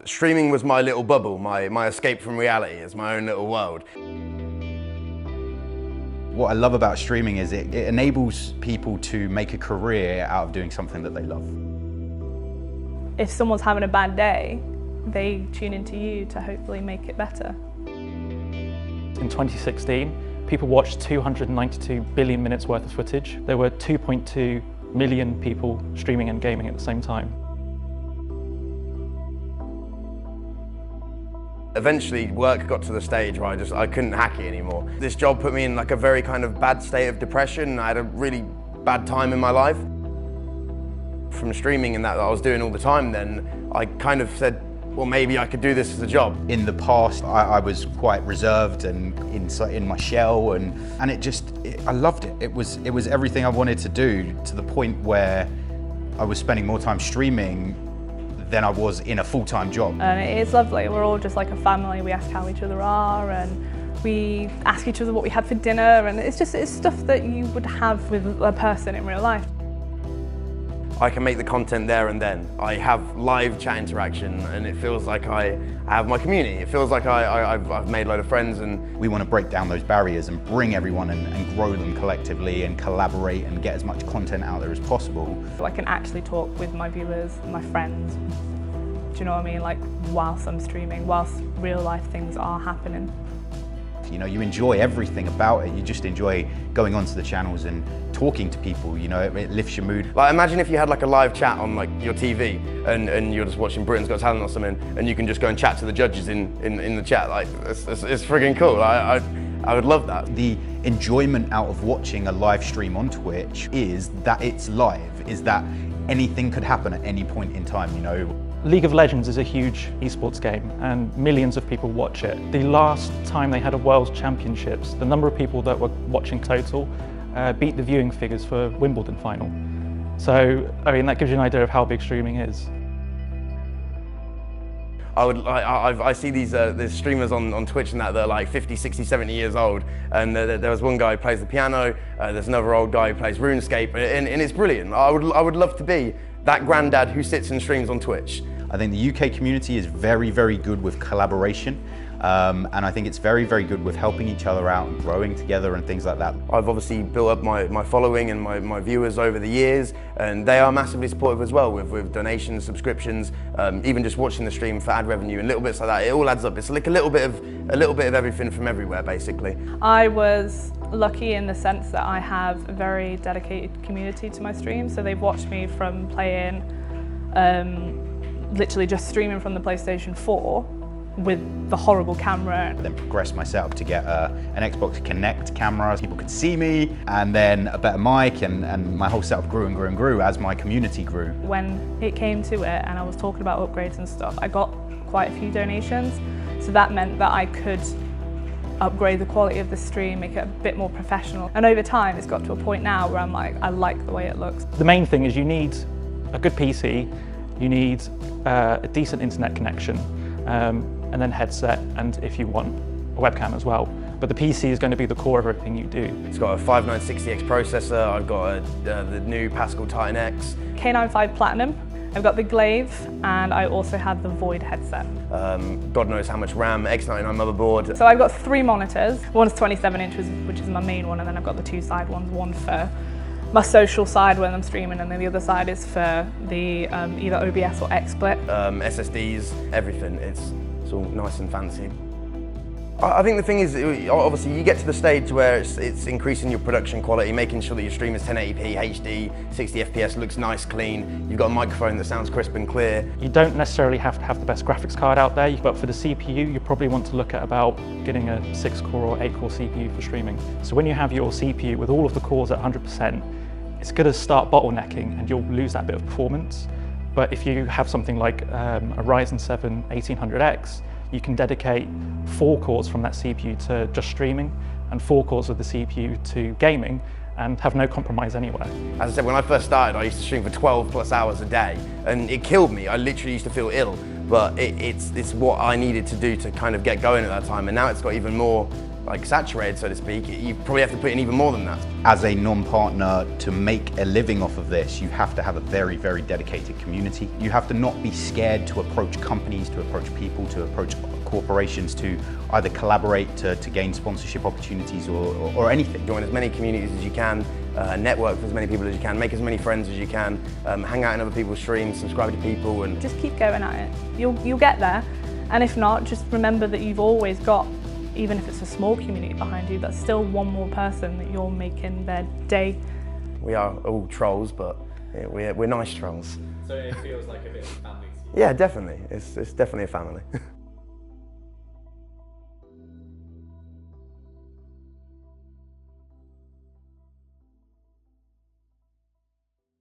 Streaming was my little bubble, my escape from reality. It's my own little world. What I love about streaming is it enables people to make a career out of doing something that they love. If someone's having a bad day, they tune into you to hopefully make it better. In 2016, people watched 292 billion minutes worth of footage. There were 2.2 million people streaming and gaming at the same time. Eventually, work got to the stage where I couldn't hack it anymore. This job put me in like a very kind of bad state of depression. I had a really bad time in my life. From streaming and that I was doing all the time then, I kind of said, well, maybe I could do this as a job. In the past, I was quite reserved and in my shell, and I loved it. It was everything I wanted to do, to the point where I was spending more time streaming than I was in a full-time job. And it's lovely. We're all just like a family. We ask how each other are, and we ask each other what we had for dinner, and it's stuff that you would have with a person in real life. I can make the content there and then. I have live chat interaction, and it feels like I have my community. It feels like I've made a load of friends. And we want to break down those barriers and bring everyone and grow them collectively and collaborate and get as much content out there as possible. So I can actually talk with my viewers, my friends, do you know what I mean? Like, whilst I'm streaming, whilst real life things are happening. You know, you enjoy everything about it. You just enjoy going onto the channels and talking to people, you know, it lifts your mood. Like, imagine if you had like a live chat on like your TV and you're just watching Britain's Got Talent or something, and you can just go and chat to the judges in the chat. Like, it's friggin' cool. I would love that. The enjoyment out of watching a live stream on Twitch is that it's live, is that anything could happen at any point in time, you know. League of Legends is a huge esports game and millions of people watch it. The last time they had a World Championships, the number of people that were watching total beat the viewing figures for Wimbledon final. So, I mean, that gives you an idea of how big streaming is. I see these streamers on Twitch and that are like 50, 60, 70 years old, and there was one guy who plays the piano, there's another old guy who plays RuneScape, and it's brilliant. I would love to be that granddad who sits and streams on Twitch. I think the UK community is very, very good with collaboration, and I think it's very, very good with helping each other out and growing together and things like that. I've obviously built up my following and my viewers over the years, and they are massively supportive as well with donations, subscriptions, even just watching the stream for ad revenue and little bits like that. It all adds up. It's like a little bit of everything from everywhere, basically. I was lucky in the sense that I have a very dedicated community to my stream, so they've watched me from playing, literally just streaming from the PlayStation 4 with the horrible camera. I then progressed my setup to get an Xbox Connect camera so people could see me, and then a better mic, and my whole setup grew and grew and grew as my community grew. When it came to it and I was talking about upgrades and stuff, I got quite a few donations, so that meant that I could upgrade the quality of the stream, make it a bit more professional. And over time, it's got to a point now where I'm like, I like the way it looks. The main thing is you need a good PC, you need a decent internet connection, and then headset, and if you want, a webcam as well. But the PC is going to be the core of everything you do. It's got a 5960X processor, I've got the new Pascal Titan X. K95 Platinum, I've got the Glaive, and I also have the Void headset. God knows how much RAM, X99 motherboard. So I've got 3 monitors. One's 27 inches, which is my main one, and then I've got the 2 side ones, one for my social side when I'm streaming, and then the other side is for the either OBS or XSplit. SSDs, everything. It's all nice and fancy. I think the thing is, obviously you get to the stage where it's increasing your production quality, making sure that your stream is 1080p, HD, 60 FPS, looks nice, clean. You've got a microphone that sounds crisp and clear. You don't necessarily have to have the best graphics card out there, but for the CPU, you probably want to look at about getting a 6-core or 8-core CPU for streaming. So when you have your CPU with all of the cores at 100%, it's going to start bottlenecking and you'll lose that bit of performance. But if you have something like a Ryzen 7 1800X, you can dedicate 4 cores from that CPU to just streaming and 4 cores of the CPU to gaming and have no compromise anywhere. As I said, when I first started, I used to stream for 12 plus hours a day, and it killed me. I literally used to feel ill, but it's what I needed to do to kind of get going at that time, and now it's got even more like saturated, so to speak, you probably have to put in even more than that. As a non-partner, to make a living off of this, you have to have a very, very dedicated community. You have to not be scared to approach companies, to approach people, to approach corporations, to either collaborate to gain sponsorship opportunities or anything. Join as many communities as you can, network with as many people as you can, make as many friends as you can, hang out in other people's streams, subscribe to people, and just keep going at it. You'll get there, and if not, just remember that you've always got, even if it's a small community behind you, that's still one more person that you're making their day. We are all trolls, but we're nice trolls. So it feels like a bit of a family. Yeah, definitely. It's definitely a family.